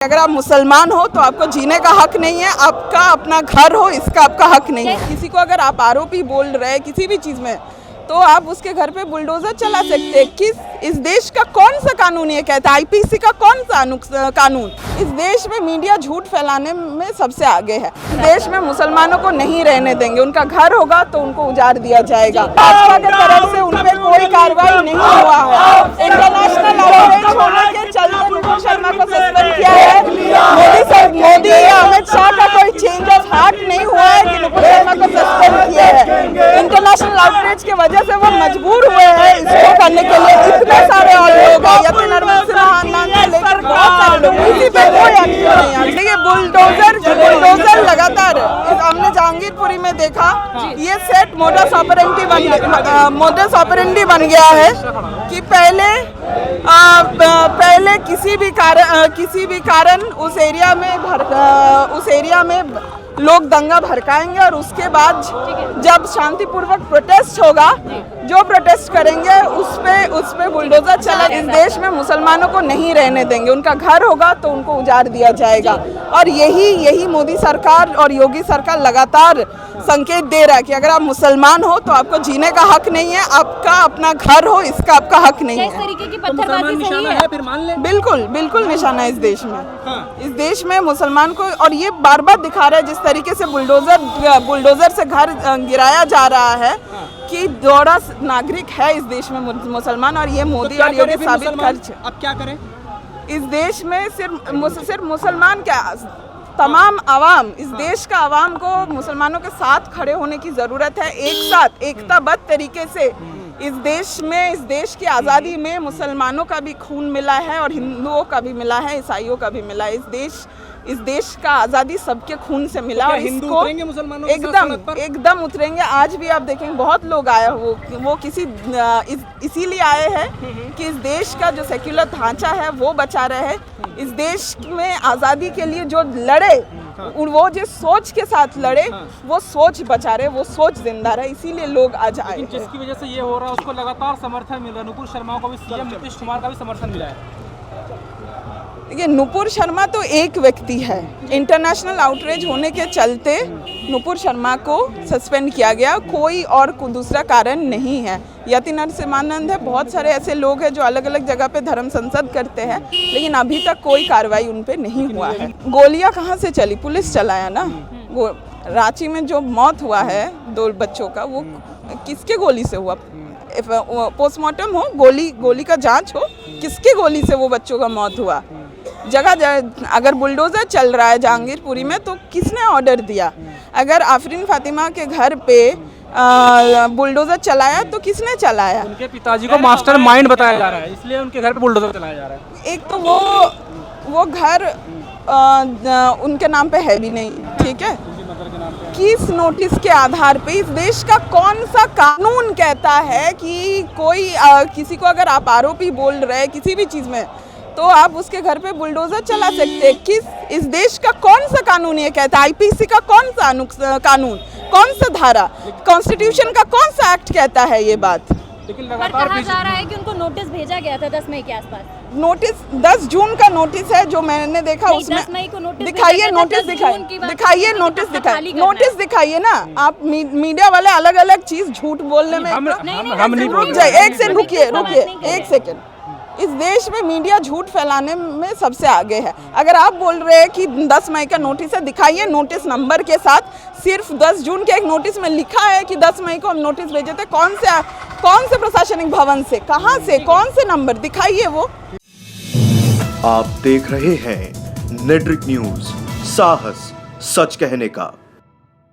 अगर आप मुसलमान हो तो आपको जीने का हक नहीं है, आपका अपना घर हो इसका आपका हक नहीं है। किसी को अगर आप आरोपी बोल रहे हैं किसी भी चीज़ में तो आप उसके घर पे बुलडोजर चला सकते हैं। इस देश का कौन सा कानून ये कहता है? आईपीसी का कौन सा कानून? इस देश में मीडिया झूठ फैलाने में सबसे आगे है। इस देश में मुसलमानों को नहीं रहने देंगे, उनका घर होगा तो उनको उजाड़ दिया जाएगा। भाजपा की तरफ से उन पे कोई कार्रवाई नहीं हुआ है। इंटरनेशनल आउटरीच होने के चलते नुपुर शर्मा को सस्पेंड किया है। मोदी या अमित शाह का कोई चेंज ऑफ हार्ट नहीं हुआ है कि नुपुर शर्मा को सस्पेंड किया है। इंटरनेशनल आउटरीच की वजह से वो मजबूर हुए हैं इसको करने के लिए। इतने सारे और लोग हैं, यतिन अरविंद सिन्हा से लेकर बहुत सारे लोग, किसी पे कोई एक्शन नहीं है। देखिए बुलडोजर लगातार हमने जहांगीरपुरी में देखा, ये सेट मोडस ऑपरेंडी बन गया है कि पहले किसी भी कारण उस एरिया में लोग दंगा भड़काएंगे और उसके बाद जब शांतिपूर्वक प्रोटेस्ट होगा, जो प्रोटेस्ट करेंगे उस पे बुलडोजर चला। इस देश में मुसलमानों को नहीं रहने देंगे, उनका घर होगा तो उनको उजाड़ दिया जाएगा। और यही मोदी सरकार और योगी सरकार लगातार संकेत दे रहा है कि अगर आप मुसलमान हो तो आपको जीने का हक नहीं है, आपका अपना घर हो इसका आपका हक नहीं है। इस तरीके की पत्थरबाजी सही है? फिर मान ले। बिल्कुल निशाना है इस देश में। इस देश में मुसलमान को, और ये बार बार दिखा रहा है जिस तरीके से बुलडोजर से घर गिराया जा रहा है कि दोहरा नागरिक है इस देश में मुसलमान, और ये मोदी और योगी साबित कर। अब क्या करें? इस देश में सिर्फ मुसलमान क्या, तमाम आवाम, इस देश का आवाम को मुसलमानों के साथ खड़े होने की ज़रूरत है। एक साथ एकताबद्ध तरीके से इस देश की आज़ादी में मुसलमानों का भी खून मिला है और हिंदुओं का भी मिला है, ईसाइयों का भी मिला है। इस देश का आज़ादी सबके खून से मिला और इसको एकदम उतरेंगे। आज भी आप देखेंगे बहुत लोग आए, वो इसीलिए आए हैं कि इस देश का जो सेक्युलर ढांचा है वो बचा रहे। इस देश में आज़ादी के लिए जो लड़े, वो जिस सोच के साथ लड़े, वो सोच बचा रहे, वो सोच जिंदा रहे, इसीलिए लोग आज आए। जिसकी वजह से ये हो रहा है उसको लगातार समर्थन मिल रहा है। नुपुर शर्मा को भी सीएम नीतीश कुमार का भी समर्थन मिला है। देखिए, नुपुर शर्मा तो एक व्यक्ति है। इंटरनेशनल आउटरीच होने के चलते नुपुर शर्मा को सस्पेंड किया गया, कोई और दूसरा कारण नहीं है। यतिन अरविंद है, बहुत सारे ऐसे लोग हैं जो अलग अलग जगह पे धर्म संसद करते हैं, लेकिन अभी तक कोई कार्रवाई उन पे नहीं हुआ है। गोलियां कहाँ से चली? पुलिस चलाया ना। रांची में जो मौत हुआ है 2 बच्चों का, वो किसके गोली से हुआ? पोस्टमार्टम हो, गोली का जांच हो, किसके गोली से वो बच्चों का मौत हुआ? अगर बुलडोजर चल रहा है जहांगीरपुरी में तो किसने ऑर्डर दिया? अगर आफरीन फातिमा के घर पे बुलडोजर चलाया तो किसने चलाया? उनके पिताजी को मास्टरमाइंड बताया जा रहा है, इसलिए उनके घर पे बुलडोजर चलाया जा रहा है। एक तो वो घर उनके नाम पे है भी नहीं, ठीक है। किस नोटिस के आधार पे? इस देश का कौन सा कानून कहता है कि कोई किसी को अगर आप आरोपी बोल रहे हैं किसी भी चीज़ में तो आप उसके घर पे बुलडोजर चला सकते हैं? इस देश का कौन सा कानून ये कहता है? आईपीसी का कौन सा कानून, कौन सा धारा, कॉन्स्टिट्यूशन का कौन सा एक्ट कहता है ये बात? लेकिन पर कहा जा रहा है कि उनको नोटिस भेजा गया था 10 मई के आसपास। नोटिस 10 जून का नोटिस है जो मैंने देखा, उसमें 10 मई को नोटिस दिखाइए, नोटिस दिखाइए ना। आप मीडिया वाले अलग अलग चीज झूठ बोलने में हम नहीं रुक जाए। एक सेकंड रुकिए, एक सेकंड। इस देश में मीडिया झूठ फैलाने में सबसे आगे है। अगर आप बोल रहे हैं कि 10 मई का नोटिस है, दिखाइए नोटिस नंबर के साथ। सिर्फ 10 जून के एक नोटिस में लिखा है कि 10 मई को हम नोटिस भेजे थे। कौन से प्रशासनिक भवन से, कहां से, कौन से नंबर? दिखाइए वो। आप देख रहे हैं नेटरिक न्यूज, साहस सच कहने का।